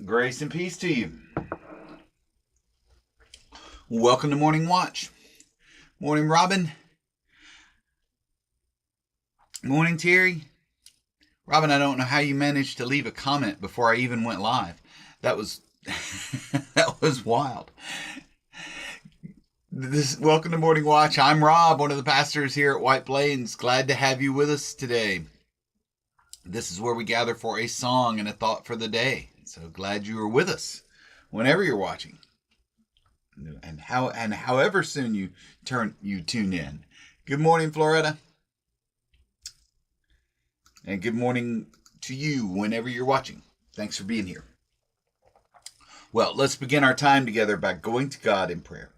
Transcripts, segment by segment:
Grace and peace to you. Welcome to Morning Watch. Morning, Robin. Morning, Terry. Robin, I don't know how you managed to leave a comment before I even went live. That was that was wild. Welcome to Morning Watch. I'm Rob, one of the pastors here at White Plains. Glad to have you with us today. This is where we gather for a song and a thought for the day. So glad you are with us whenever you're watching. And however soon you tune in. Good morning, Floretta. And good morning to you whenever you're watching. Thanks for being here. Well, let's begin our time together by going to God in prayer.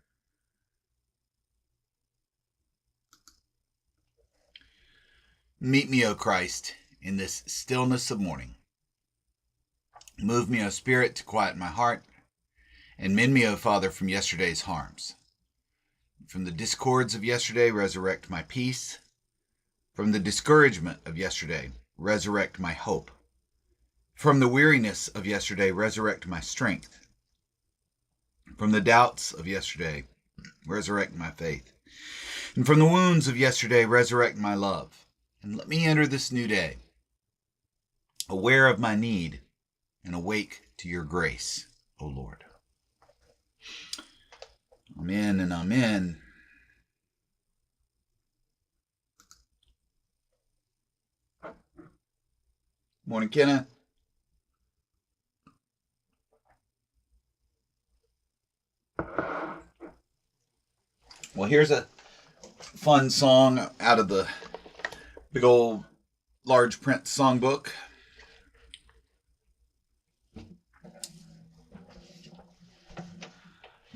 Meet me, O Christ, in this stillness of morning. Move me, O Spirit, to quiet my heart, and mend me, O Father, from yesterday's harms. From the discords of yesterday, resurrect my peace. From the discouragement of yesterday, resurrect my hope. From the weariness of yesterday, resurrect my strength. From the doubts of yesterday, resurrect my faith. And from the wounds of yesterday, resurrect my love. And let me enter this new day, aware of my need and awake to your grace, O Lord. Amen and amen. Morning, Kenneth. Well, here's a fun song out of the big old large print songbook.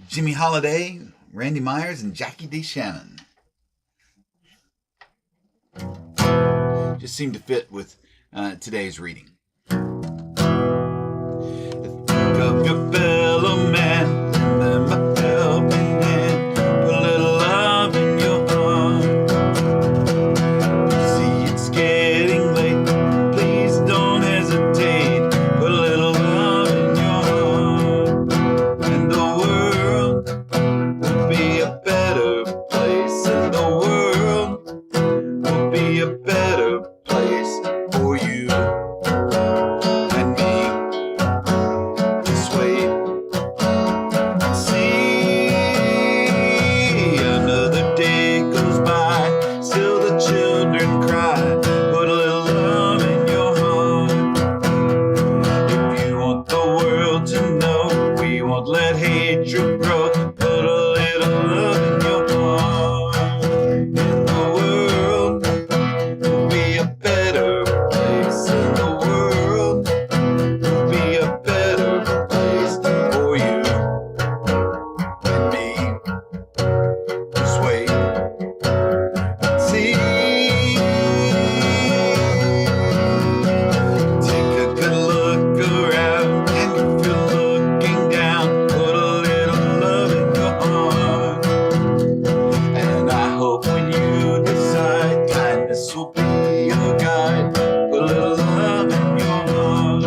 Jimmy Holiday, Randy Myers, and Jackie D. Shannon. Just seemed to fit with today's reading. Think of your fellow man, lend them a helping hand, put a little love in your heart. See it's getting late, please don't hesitate, put a little love in your heart. And the world will be a better place, and the world will be a better place for you and me. This way, see, another day goes by, still the children cry, put a little love in your heart. If you want the world to know, we won't let hatred grow, put a little love in your heart. And the world will be a better place, and the world will be a better place for you and me. This way, see, take a good look around, and if you're looking down, put a little love in your heart. And I hope when you decide, kindness will be your guide, put a little love in your heart.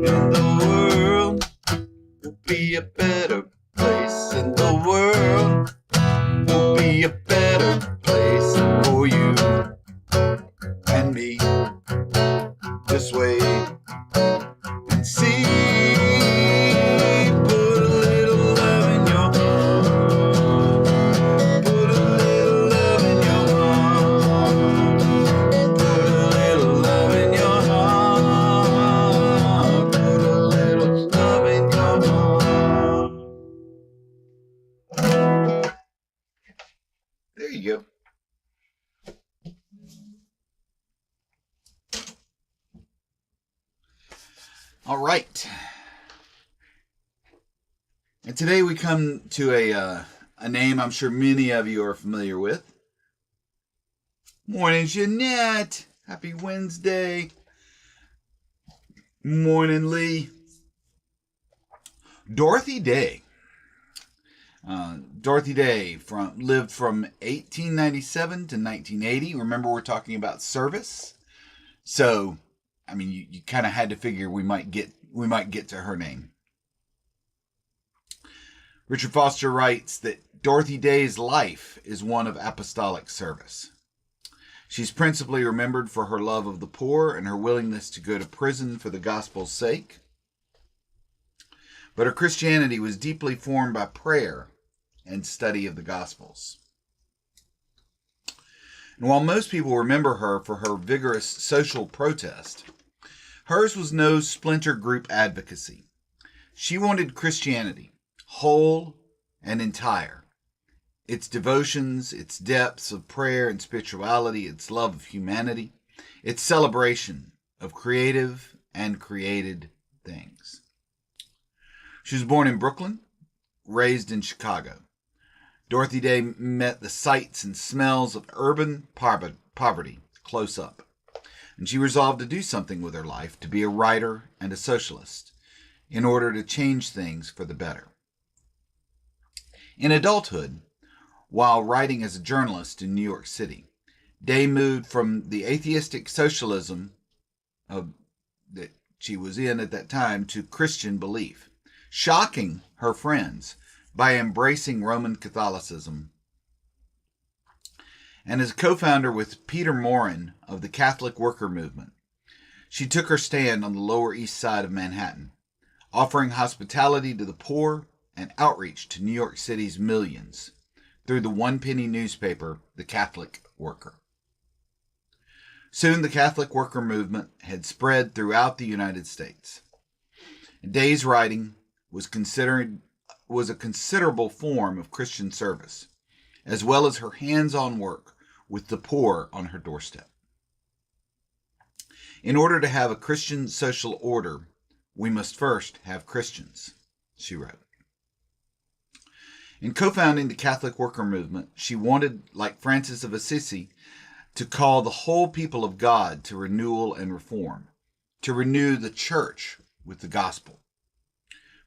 And the world will be a better place, and the world will be a better place for you and me. This way, and see, put a little love in your heart, put a little love in your heart, put a little love in your heart, put a little love in your heart. There you go. All right. And today we come to a name I'm sure many of you are familiar with. Morning, Jeanette. Happy Wednesday. Morning, Lee. Dorothy Day. Dorothy Day lived from 1897 to 1980. Remember, we're talking about service. So, I mean, you kind of had to figure we might get we might get to her name. Richard Foster writes that Dorothy Day's life is one of apostolic service. She's principally remembered for her love of the poor and her willingness to go to prison for the gospel's sake. But her Christianity was deeply formed by prayer and study of the Gospels. And while most people remember her for her vigorous social protest, hers was no splinter group advocacy. She wanted Christianity, whole and entire. Its devotions, its depths of prayer and spirituality, its love of humanity, its celebration of creative and created things. She was born in Brooklyn, raised in Chicago. Dorothy Day met the sights and smells of urban poverty close up, and she resolved to do something with her life, to be a writer and a socialist, in order to change things for the better. In adulthood, while writing as a journalist in New York City, Day moved from the atheistic socialism that she was in at that time to Christian belief, shocking her friends by embracing Roman Catholicism. And as co-founder with Peter Maurin of the Catholic Worker Movement, she took her stand on the Lower East Side of Manhattan, offering hospitality to the poor and outreach to New York City's millions through the one-penny newspaper, The Catholic Worker. Soon the Catholic Worker Movement had spread throughout the United States. Day's writing was a considerable form of Christian service, as well as her hands-on work with the poor on her doorstep. In order to have a Christian social order, we must first have Christians, she wrote. In co-founding the Catholic Worker Movement, she wanted, like Francis of Assisi, to call the whole people of God to renewal and reform, to renew the church with the gospel.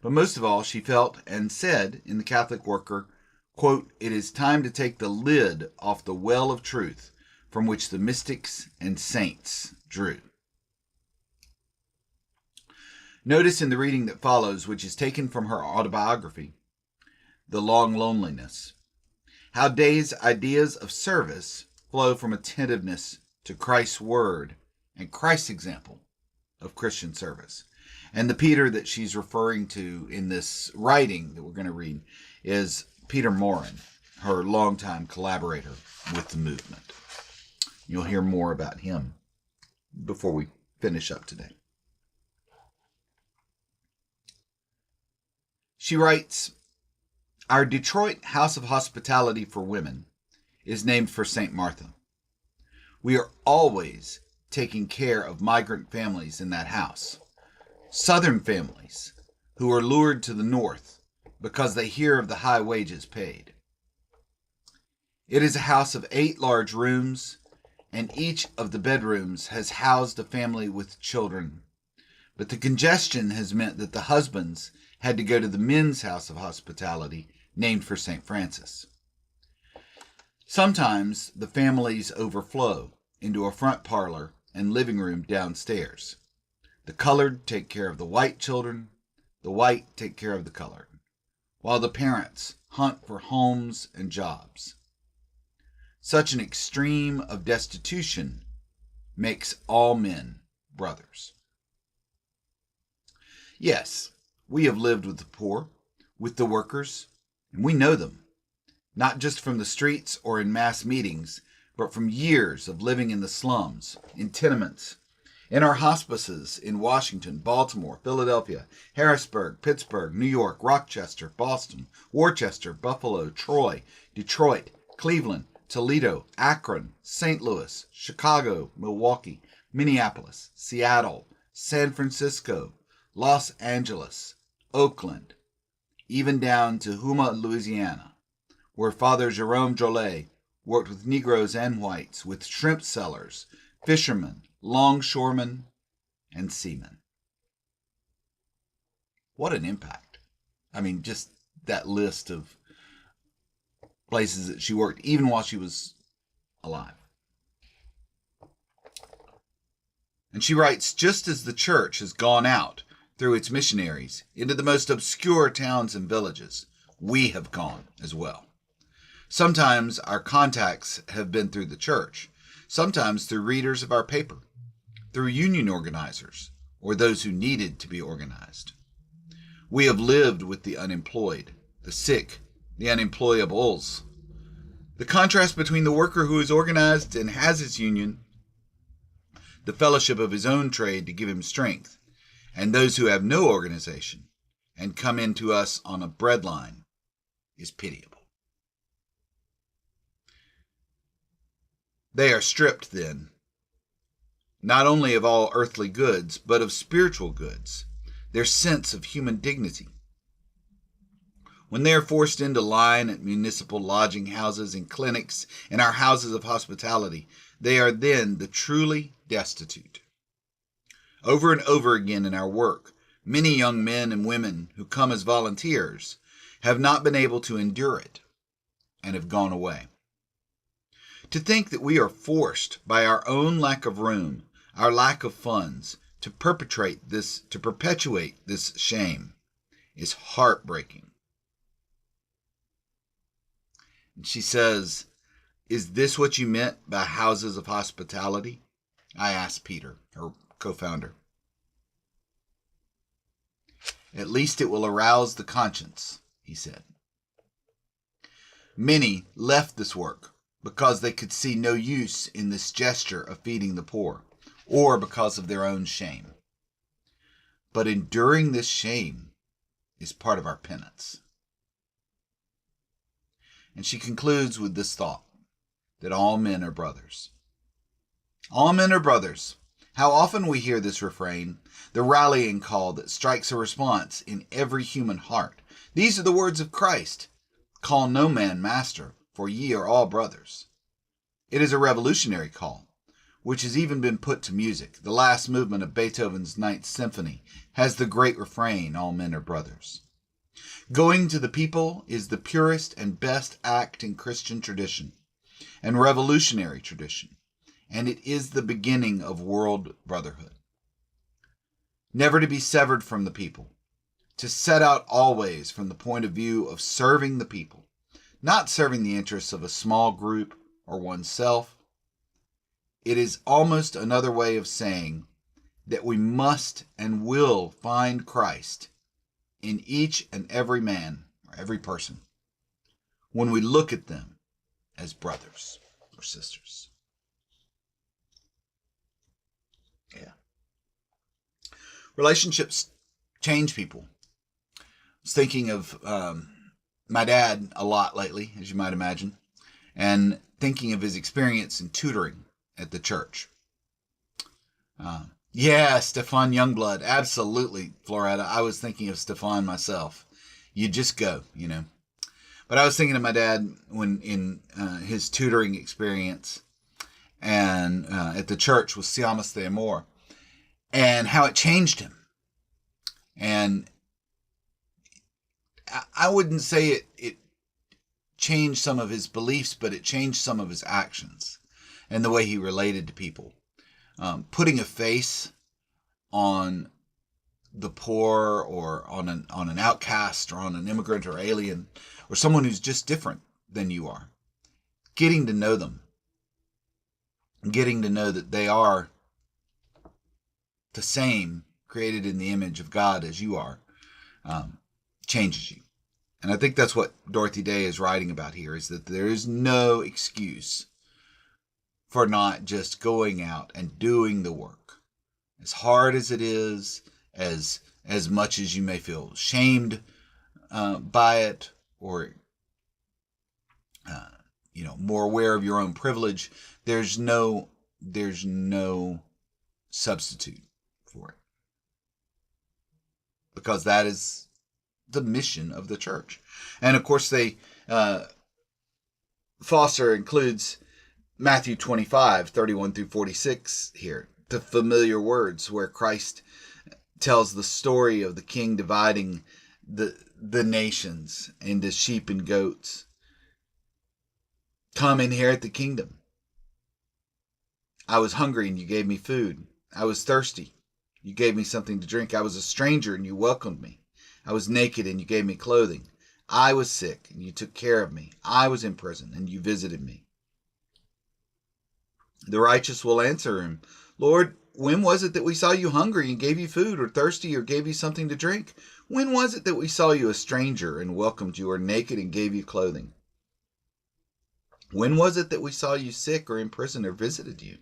But most of all, she felt and said in the Catholic Worker, quote, "It is time to take the lid off the well of truth from which the mystics and saints drew." Notice in the reading that follows, which is taken from her autobiography, The Long Loneliness, how Day's ideas of service flow from attentiveness to Christ's word and Christ's example of Christian service. And the Peter that she's referring to in this writing that we're going to read is Peter Maurin, her longtime collaborator with the movement. You'll hear more about him before we finish up today. She writes, "Our Detroit House of Hospitality for Women is named for St. Martha. We are always taking care of migrant families in that house. Southern families who are lured to the north because they hear of the high wages paid. It is a house of 8 large rooms, and each of the bedrooms has housed a family with children. But the congestion has meant that the husbands had to go to the men's house of hospitality, named for St. Francis. Sometimes the families overflow into a front parlor and living room downstairs. The colored take care of the white children, the white take care of the colored, while the parents hunt for homes and jobs. Such an extreme of destitution makes all men brothers." Yes, we have lived with the poor, with the workers, and we know them, not just from the streets or in mass meetings, but from years of living in the slums, in tenements, in our hospices in Washington, Baltimore, Philadelphia, Harrisburg, Pittsburgh, New York, Rochester, Boston, Worcester, Buffalo, Troy, Detroit, Cleveland, Toledo, Akron, St. Louis, Chicago, Milwaukee, Minneapolis, Seattle, San Francisco, Los Angeles, Oakland, even down to Houma, Louisiana, where Father Jerome Jolet worked with Negroes and whites, with shrimp sellers, fishermen, longshoremen, and seamen. What an impact. I mean, just that list of places that she worked, even while she was alive. And she writes, "Just as the church has gone out through its missionaries into the most obscure towns and villages. We have gone as well. Sometimes our contacts have been through the church, sometimes through readers of our paper, through union organizers, or those who needed to be organized. We have lived with the unemployed, the sick, the unemployables. The contrast between the worker who is organized and has his union, the fellowship of his own trade to give him strength, and those who have no organization and come into us on a breadline is pitiable. They are stripped, then, not only of all earthly goods, but of spiritual goods, their sense of human dignity. When they are forced into line at municipal lodging houses and clinics and our houses of hospitality, they are then the truly destitute. Over and over again in our work, many young men and women who come as volunteers have not been able to endure it and have gone away. To think that we are forced by our own lack of room, our lack of funds, to perpetuate this shame is heartbreaking. And she says, "Is this what you meant by houses of hospitality?" I asked Peter, her co-founder. "At least it will arouse the conscience," he said. Many left this work because they could see no use in this gesture of feeding the poor, or because of their own shame. But enduring this shame is part of our penance. And she concludes with this thought, that all men are brothers. All men are brothers. How often we hear this refrain, the rallying call that strikes a response in every human heart. These are the words of Christ. Call no man master, for ye are all brothers. It is a revolutionary call, which has even been put to music. The last movement of Beethoven's Ninth Symphony has the great refrain, all men are brothers. Going to the people is the purest and best act in Christian tradition and revolutionary tradition, and it is the beginning of world brotherhood. Never to be severed from the people, to set out always from the point of view of serving the people, not serving the interests of a small group or oneself. It is almost another way of saying that we must and will find Christ in each and every man or every person when we look at them as brothers or sisters. Yeah. Relationships change people. I was thinking of my dad a lot lately, as you might imagine, and thinking of his experience in tutoring at the church. Yeah, Stefan Youngblood. Absolutely, Floretta. I was thinking of Stefan myself. You just go, you know. But I was thinking of my dad when in his tutoring experience and at the church with Siamas de Amor, and how it changed him. And I wouldn't say it changed some of his beliefs, but it changed some of his actions and the way he related to people. Putting a face on the poor or on an outcast or on an immigrant or alien or someone who's just different than you are. Getting to know them. Getting to know that they are the same, created in the image of God as you are, changes you. And I think that's what Dorothy Day is writing about here, is that there is no excuse for not just going out and doing the work. As hard as it is, as much as you may feel shamed by it, or more aware of your own privilege, there's no substitute for it. Because that is the mission of the church. And of course Foster includes Matthew 25:31 through 46 here, the familiar words where Christ tells the story of the king dividing the nations into sheep and goats. Come inherit the kingdom. I was hungry and you gave me food. I was thirsty You gave me something to drink. I was a stranger and you welcomed me. I was naked and you gave me clothing. I was sick and you took care of me. I was in prison and you visited me. The righteous will answer him, Lord, when was it that we saw you hungry and gave you food, or thirsty or gave you something to drink? When was it that we saw you a stranger and welcomed you, or naked and gave you clothing? When was it that we saw you sick or in prison or visited you?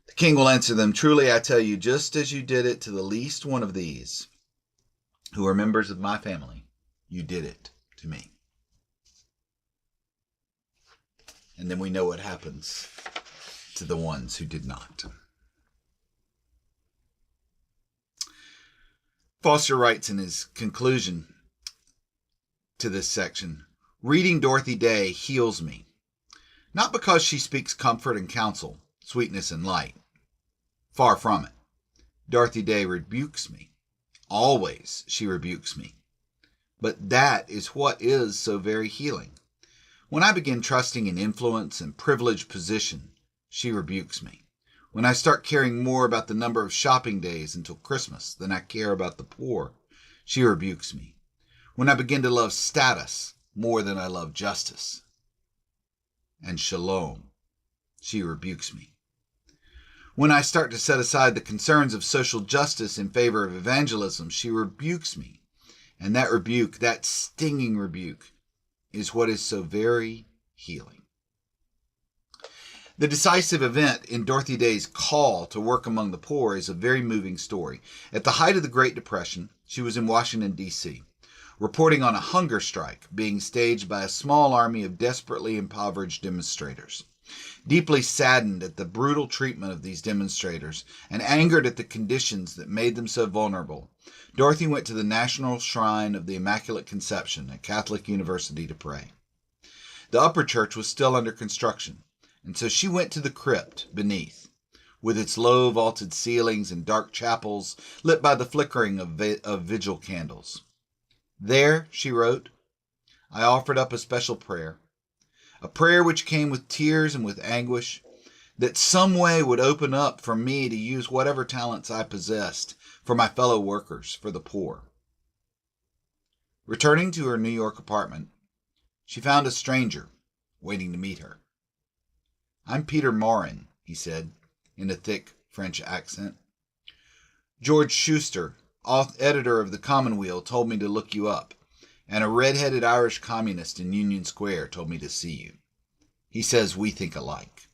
The king will answer them, truly I tell you, just as you did it to the least one of these, who are members of my family, you did it to me. And then we know what happens to the ones who did not. Foster writes in his conclusion to this section, reading Dorothy Day heals me, not because she speaks comfort and counsel, sweetness and light. Far from it. Dorothy Day rebukes me. Always she rebukes me. But that is what is so very healing. When I begin trusting in influence and privileged position, she rebukes me. When I start caring more about the number of shopping days until Christmas than I care about the poor, she rebukes me. When I begin to love status more than I love justice and shalom, she rebukes me. When I start to set aside the concerns of social justice in favor of evangelism, she rebukes me. And that rebuke, that stinging rebuke, is what is so very healing. The decisive event in Dorothy Day's call to work among the poor is a very moving story. At the height of the Great Depression, she was in Washington, D.C., reporting on a hunger strike being staged by a small army of desperately impoverished demonstrators. Deeply saddened at the brutal treatment of these demonstrators and angered at the conditions that made them so vulnerable, Dorothy went to the National Shrine of the Immaculate Conception at Catholic University to pray. The upper church was still under construction, and so she went to the crypt beneath, with its low vaulted ceilings and dark chapels lit by the flickering of vigil candles. There, she wrote, I offered up a special prayer, a prayer which came with tears and with anguish, that some way would open up for me to use whatever talents I possessed for my fellow workers, for the poor. Returning to her New York apartment, she found a stranger waiting to meet her. I'm Peter Morin, he said, in a thick French accent. George Schuster, editor of the Commonweal, told me to look you up, and a red-headed Irish communist in Union Square told me to see you. He says we think alike.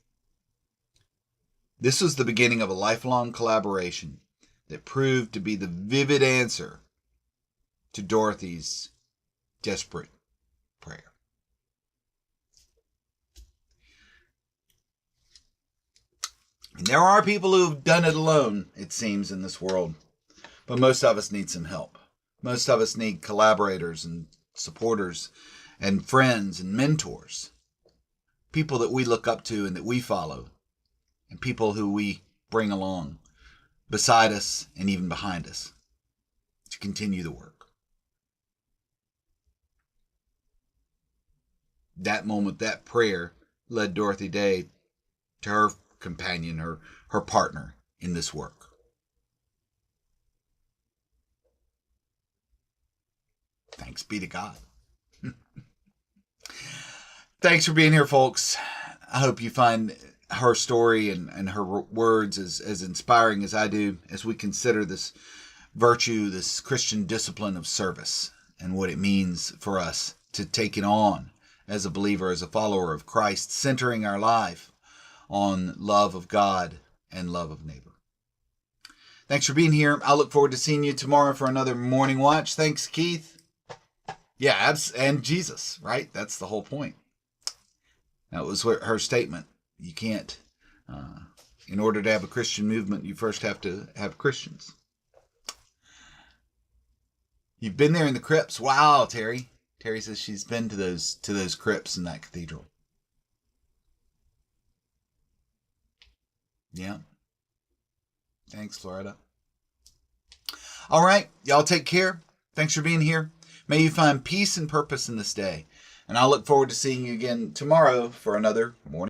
This was the beginning of a lifelong collaboration that proved to be the vivid answer to Dorothy's desperate prayer. And there are people who have done it alone, it seems, in this world. But most of us need some help. Most of us need collaborators and supporters and friends and mentors. People that we look up to and that we follow. And people who we bring along beside us and even behind us to continue the work. That moment, that prayer led Dorothy Day to her companion, her partner in this work. Thanks be to God. Thanks for being here, folks. I hope you find her story and her words as inspiring as I do as we consider this virtue, this Christian discipline of service and what it means for us to take it on as a believer, as a follower of Christ, centering our life on love of God and love of neighbor. Thanks for being here. I look forward to seeing you tomorrow for another morning watch. Thanks, Keith. Yeah, and Jesus, right? That's the whole point. That was her statement. You can't, in order to have a Christian movement, you first have to have Christians. You've been there in the crypts. Wow, Terry. Terry says she's been to those crypts in that cathedral. Yeah. Thanks, Florida. All right. Y'all take care. Thanks for being here. May you find peace and purpose in this day. And I'll look forward to seeing you again tomorrow for another morning.